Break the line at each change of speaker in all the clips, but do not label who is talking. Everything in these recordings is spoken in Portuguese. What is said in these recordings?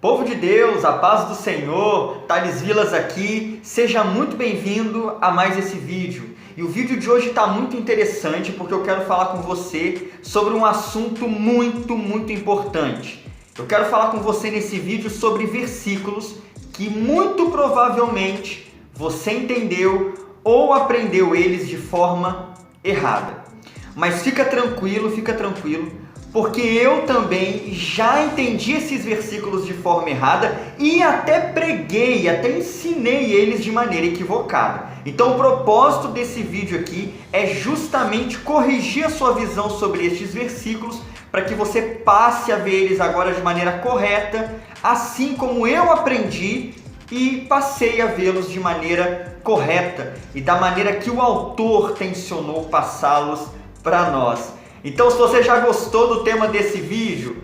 Povo de Deus, a paz do Senhor, Thales Vilas aqui, seja muito bem-vindo a mais esse vídeo. E o vídeo de hoje está muito interessante porque eu quero falar com você sobre um assunto muito importante. Eu quero falar com você nesse vídeo sobre versículos que muito provavelmente você entendeu ou aprendeu eles de forma errada. Mas fica tranquilo, porque eu também já entendi esses versículos de forma errada e até preguei, até ensinei eles de maneira equivocada. Então o propósito desse vídeo aqui é justamente corrigir a sua visão sobre estes versículos para que você passe a ver eles agora de maneira correta, assim como eu aprendi e passei a vê-los de maneira correta e da maneira que o autor tensionou passá-los para nós. Então, se você já gostou do tema desse vídeo,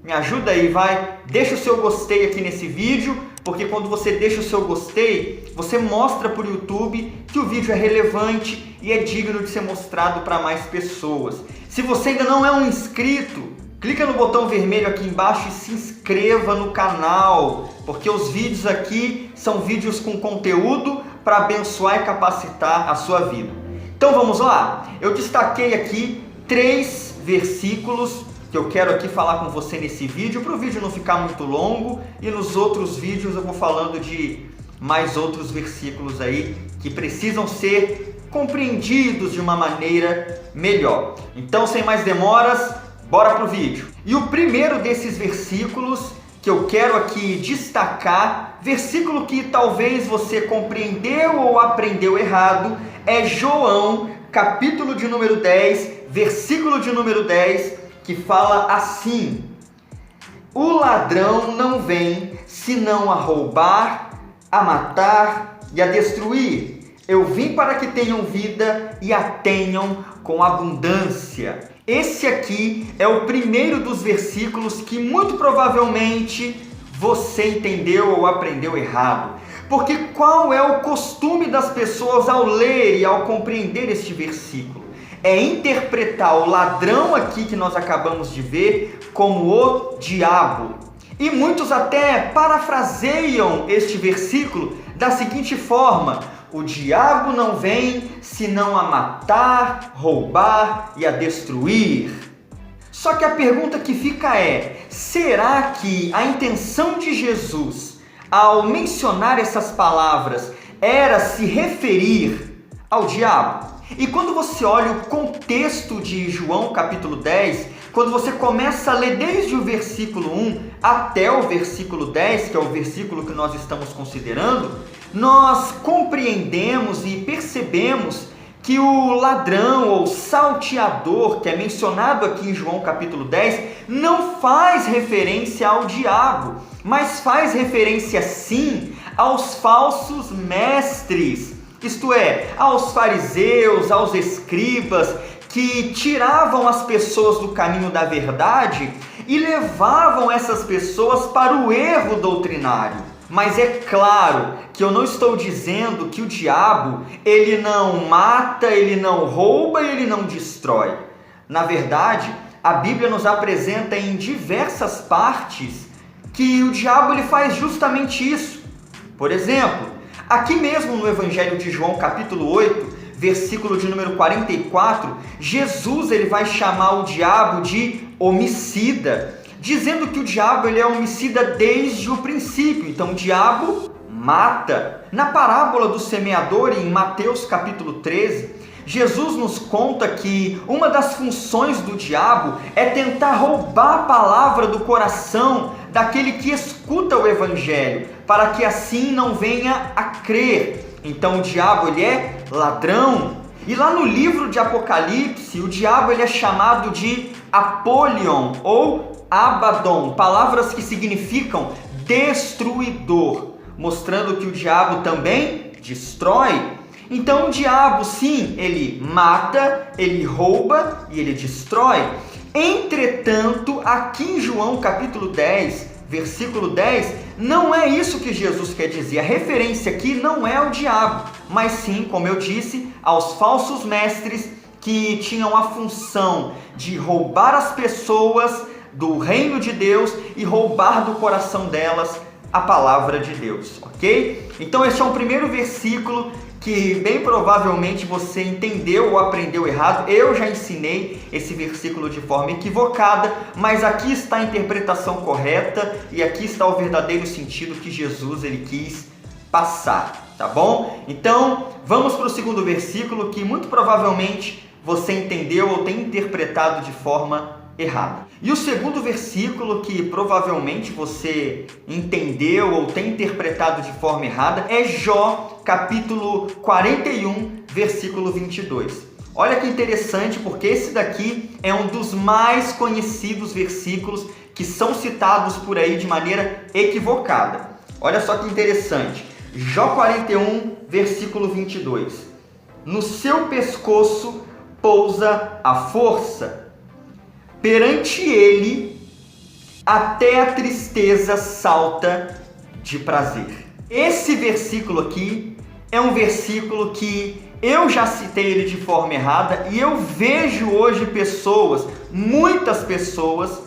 me ajuda aí, vai, deixa o seu gostei aqui nesse vídeo, porque quando você deixa o seu gostei, você mostra para o YouTube que o vídeo é relevante e é digno de ser mostrado para mais pessoas. Se você ainda não é um inscrito, clica no botão vermelho aqui embaixo e se inscreva no canal, porque os vídeos aqui são vídeos com conteúdo para abençoar e capacitar a sua vida. Então vamos lá? Eu destaquei aqui 3 versículos que eu quero aqui falar com você nesse vídeo, para o vídeo não ficar muito longo, e nos outros vídeos eu vou falando de mais outros versículos aí que precisam ser compreendidos de uma maneira melhor. Então, sem mais demoras, bora pro vídeo. E o primeiro desses versículos que eu quero aqui destacar, versículo que talvez você compreendeu ou aprendeu errado, é João, capítulo de número 10, versículo de número 10, que fala assim: o ladrão não vem senão a roubar, a matar e a destruir. Eu vim para que tenham vida e a tenham com abundância. Esse aqui é o primeiro dos versículos que muito provavelmente você entendeu ou aprendeu errado. Porque qual é o costume das pessoas ao ler e ao compreender este versículo? É interpretar o ladrão aqui que nós acabamos de ver como o diabo. E muitos até parafraseiam este versículo da seguinte forma: o diabo não vem senão a matar, roubar e a destruir. Só que a pergunta que fica é: será que a intenção de Jesus ao mencionar essas palavras era se referir ao diabo? E quando você olha o contexto de João capítulo 10, quando você começa a ler desde o versículo 1 até o versículo 10, que é o versículo que nós estamos considerando, nós compreendemos e percebemos que o ladrão ou salteador, que é mencionado aqui em João capítulo 10, não faz referência ao diabo, mas faz referência sim aos falsos mestres, isto é, aos fariseus, aos escribas, que tiravam as pessoas do caminho da verdade e levavam essas pessoas para o erro doutrinário. Mas é claro que eu não estou dizendo que o diabo, ele não mata, ele não rouba e ele não destrói. Na verdade, a Bíblia nos apresenta em diversas partes que o diabo ele faz justamente isso. Por exemplo, aqui mesmo no Evangelho de João, capítulo 8, versículo de número 44, Jesus ele vai chamar o diabo de homicida, dizendo que o diabo ele é homicida desde o princípio. Então o diabo mata. Na parábola do semeador, em Mateus capítulo 13, Jesus nos conta que uma das funções do diabo é tentar roubar a palavra do coração daquele que escuta o evangelho, para que assim não venha a crer. Então o diabo ele é ladrão. E lá no livro de Apocalipse, o diabo ele é chamado de Apolion ou Abaddon, palavras que significam destruidor, mostrando que o diabo também destrói. Então o diabo, sim, ele mata, ele rouba e ele destrói. Entretanto, aqui em João capítulo 10, versículo 10, não é isso que Jesus quer dizer. A referência aqui não é ao diabo, mas sim, como eu disse, aos falsos mestres que tinham a função de roubar as pessoas do reino de Deus e roubar do coração delas a palavra de Deus, ok? Então esse é um primeiro versículo que bem provavelmente você entendeu ou aprendeu errado. Eu já ensinei esse versículo de forma equivocada, mas aqui está a interpretação correta e aqui está o verdadeiro sentido que Jesus ele quis passar, tá bom? Então vamos para o segundo versículo, que muito provavelmente você entendeu ou tem interpretado de forma errada. E o segundo versículo que provavelmente você entendeu ou tem interpretado de forma errada é Jó, capítulo 41, versículo 22. Olha que interessante, porque esse daqui é um dos mais conhecidos versículos que são citados por aí de maneira equivocada. Olha só que interessante. Jó 41, versículo 22. No seu pescoço pousa a força, perante ele até a tristeza salta de prazer. Esse versículo aqui é um versículo que eu já citei ele de forma errada e eu vejo hoje pessoas, muitas pessoas,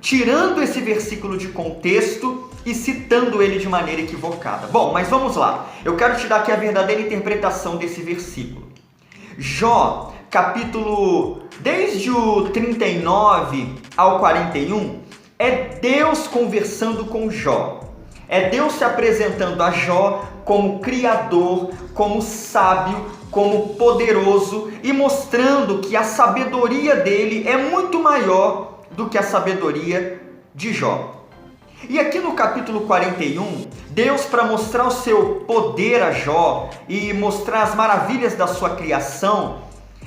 tirando esse versículo de contexto e citando ele de maneira equivocada. Bom, mas vamos lá. Eu quero te dar aqui a verdadeira interpretação desse versículo. Jó, desde o 39 ao 41, é Deus conversando com Jó. É Deus se apresentando a Jó como criador, como sábio, como poderoso e mostrando que a sabedoria dele é muito maior do que a sabedoria de Jó. E aqui no capítulo 41, Deus, para mostrar o seu poder a Jó e mostrar as maravilhas da sua criação,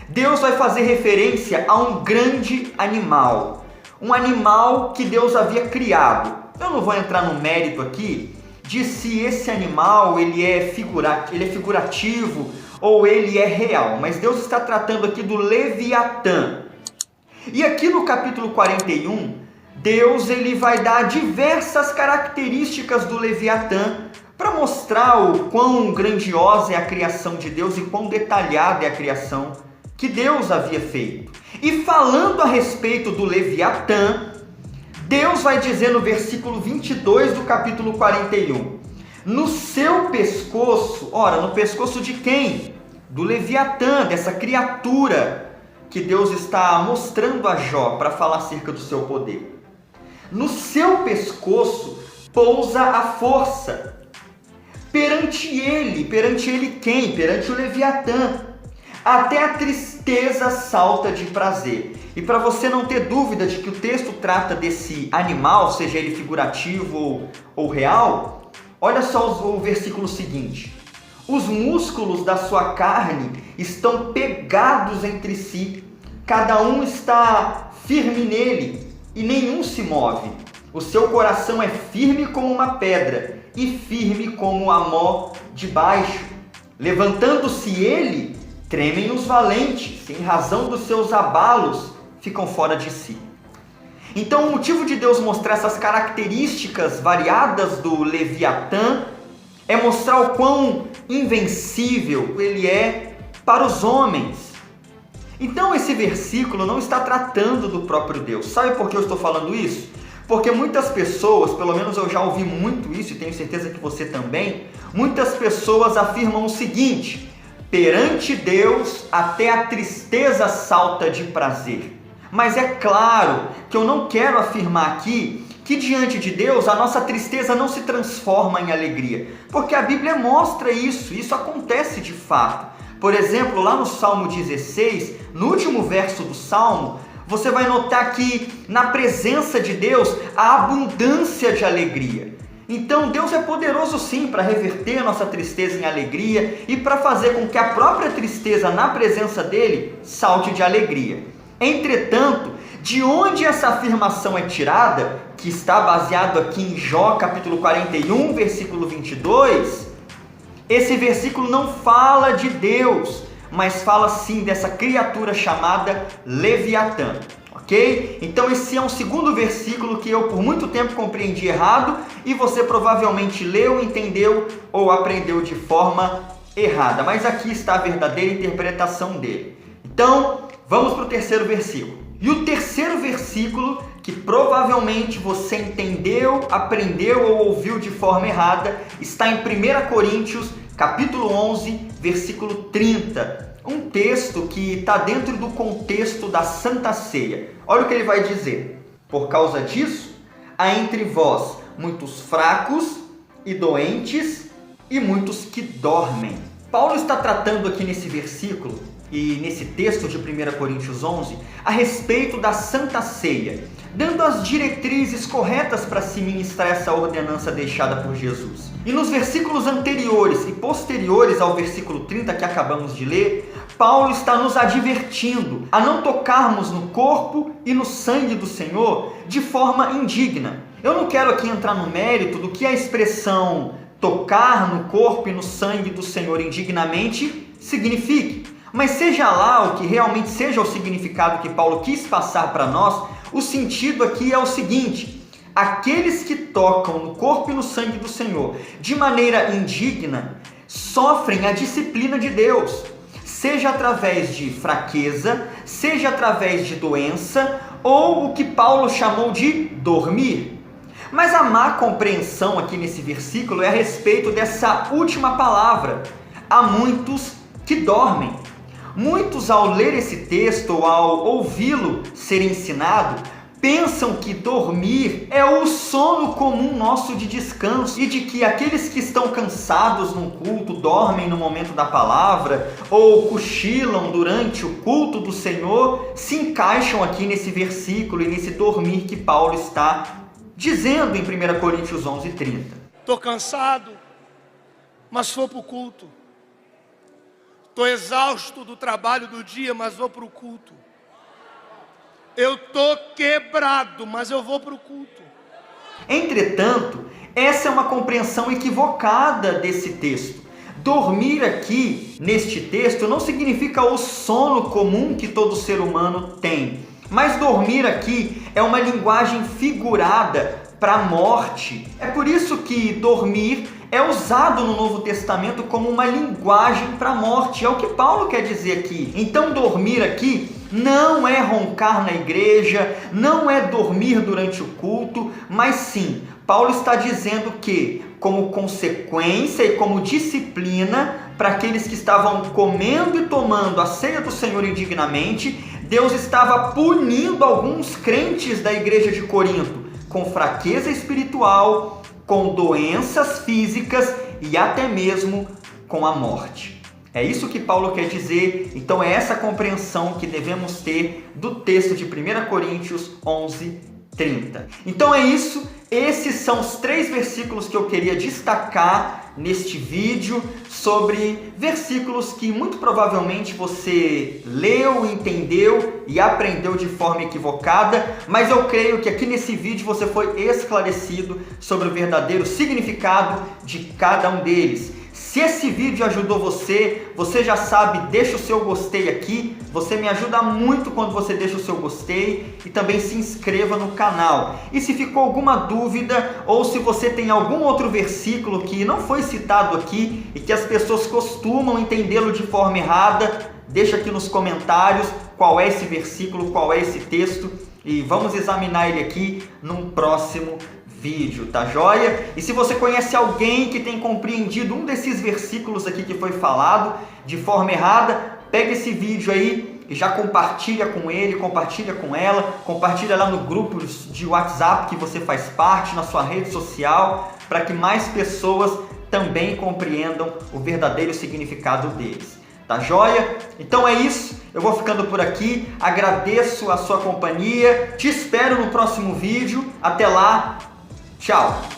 Deus vai fazer referência a um grande animal, um animal que Deus havia criado. Eu não vou entrar no mérito aqui de se esse animal ele é figurativo ou ele é real, mas Deus está tratando aqui do Leviatã. E aqui no capítulo 41, Deus ele vai dar diversas características do Leviatã para mostrar o quão grandiosa é a criação de Deus e quão detalhada é a criação que Deus havia feito. E falando a respeito do Leviatã, Deus vai dizer no versículo 22 do capítulo 41, no seu pescoço, ora, no pescoço de quem? Do Leviatã, dessa criatura que Deus está mostrando a Jó para falar acerca do seu poder. No seu pescoço pousa a força. Perante ele quem? Perante o Leviatã. Até a tristeza salta de prazer. E para você não ter dúvida de que o texto trata desse animal, seja ele figurativo ou real, olha só o versículo seguinte. Os músculos da sua carne estão pegados entre si, cada um está firme nele e nenhum se move. O seu coração é firme como uma pedra e firme como a mó de baixo. Levantando-se ele, tremem os valentes, em razão dos seus abalos, ficam fora de si. Então o motivo de Deus mostrar essas características variadas do Leviatã é mostrar o quão invencível ele é para os homens. Então esse versículo não está tratando do próprio Deus. Sabe por que eu estou falando isso? Porque muitas pessoas, pelo menos eu já ouvi muito isso e tenho certeza que você também, muitas pessoas afirmam o seguinte: perante Deus até a tristeza salta de prazer. Mas é claro que eu não quero afirmar aqui que diante de Deus a nossa tristeza não se transforma em alegria, porque a Bíblia mostra isso acontece de fato. Por exemplo, lá no Salmo 16, no último verso do Salmo, você vai notar que na presença de Deus há abundância de alegria. Então Deus é poderoso sim para reverter a nossa tristeza em alegria e para fazer com que a própria tristeza na presença dele salte de alegria. Entretanto, de onde essa afirmação é tirada, que está baseado aqui em Jó capítulo 41, versículo 22, esse versículo não fala de Deus, mas fala sim dessa criatura chamada Leviatã. Ok? Então esse é um segundo versículo que eu por muito tempo compreendi errado e você provavelmente leu, entendeu ou aprendeu de forma errada. Mas aqui está a verdadeira interpretação dele. Então, vamos para o terceiro versículo. E o terceiro versículo que provavelmente você entendeu, aprendeu ou ouviu de forma errada está em 1 Coríntios, capítulo 11, versículo 30. Um texto que está dentro do contexto da Santa Ceia. Olha o que ele vai dizer. Por causa disso, há entre vós muitos fracos e doentes e muitos que dormem. Paulo está tratando aqui nesse versículo e nesse texto de 1 Coríntios 11 a respeito da Santa Ceia, dando as diretrizes corretas para se ministrar essa ordenança deixada por Jesus. E nos versículos anteriores e posteriores ao versículo 30 que acabamos de ler, Paulo está nos advertindo a não tocarmos no corpo e no sangue do Senhor de forma indigna. Eu não quero aqui entrar no mérito do que a expressão tocar no corpo e no sangue do Senhor indignamente signifique, mas seja lá o que realmente seja o significado que Paulo quis passar para nós, o sentido aqui é o seguinte: aqueles que tocam no corpo e no sangue do Senhor de maneira indigna sofrem a disciplina de Deus, seja através de fraqueza, seja através de doença ou o que Paulo chamou de dormir. Mas a má compreensão aqui nesse versículo é a respeito dessa última palavra. Há muitos que dormem. Muitos, ao ler esse texto ou ao ouvi-lo ser ensinado, pensam que dormir é o sono comum nosso de descanso e de que aqueles que estão cansados num culto dormem no momento da palavra ou cochilam durante o culto do Senhor se encaixam aqui nesse versículo e nesse dormir que Paulo está dizendo em 1 Coríntios 11:30.
Estou cansado, mas vou para o culto. Estou exausto do trabalho do dia, mas vou para o culto. Eu estou quebrado, mas eu vou para o culto.
Entretanto, essa é uma compreensão equivocada desse texto. Dormir aqui, neste texto, não significa o sono comum que todo ser humano tem. Mas dormir aqui é uma linguagem figurada para a morte. É por isso que dormir é usado no Novo Testamento como uma linguagem para a morte. É o que Paulo quer dizer aqui. Então dormir aqui não é roncar na igreja, não é dormir durante o culto, mas sim, Paulo está dizendo que, como consequência e como disciplina para aqueles que estavam comendo e tomando a ceia do Senhor indignamente, Deus estava punindo alguns crentes da igreja de Corinto com fraqueza espiritual, com doenças físicas e até mesmo com a morte. É isso que Paulo quer dizer, então é essa compreensão que devemos ter do texto de 1 Coríntios 11:30. Então é isso, esses são os 3 versículos que eu queria destacar neste vídeo sobre versículos que muito provavelmente você leu, entendeu e aprendeu de forma equivocada, mas eu creio que aqui nesse vídeo você foi esclarecido sobre o verdadeiro significado de cada um deles. Se esse vídeo ajudou você, você já sabe, deixa o seu gostei aqui, você me ajuda muito quando você deixa o seu gostei e também se inscreva no canal. E se ficou alguma dúvida ou se você tem algum outro versículo que não foi citado aqui e que as pessoas costumam entendê-lo de forma errada, deixa aqui nos comentários qual é esse versículo, qual é esse texto e vamos examinar ele aqui num próximo vídeo, tá joia? E se você conhece alguém que tem compreendido um desses versículos aqui que foi falado de forma errada, pega esse vídeo aí e já compartilha com ele, compartilha com ela, compartilha lá no grupo de WhatsApp que você faz parte, na sua rede social, para que mais pessoas também compreendam o verdadeiro significado deles. Tá joia? Então é isso, eu vou ficando por aqui, agradeço a sua companhia, te espero no próximo vídeo, até lá, tchau!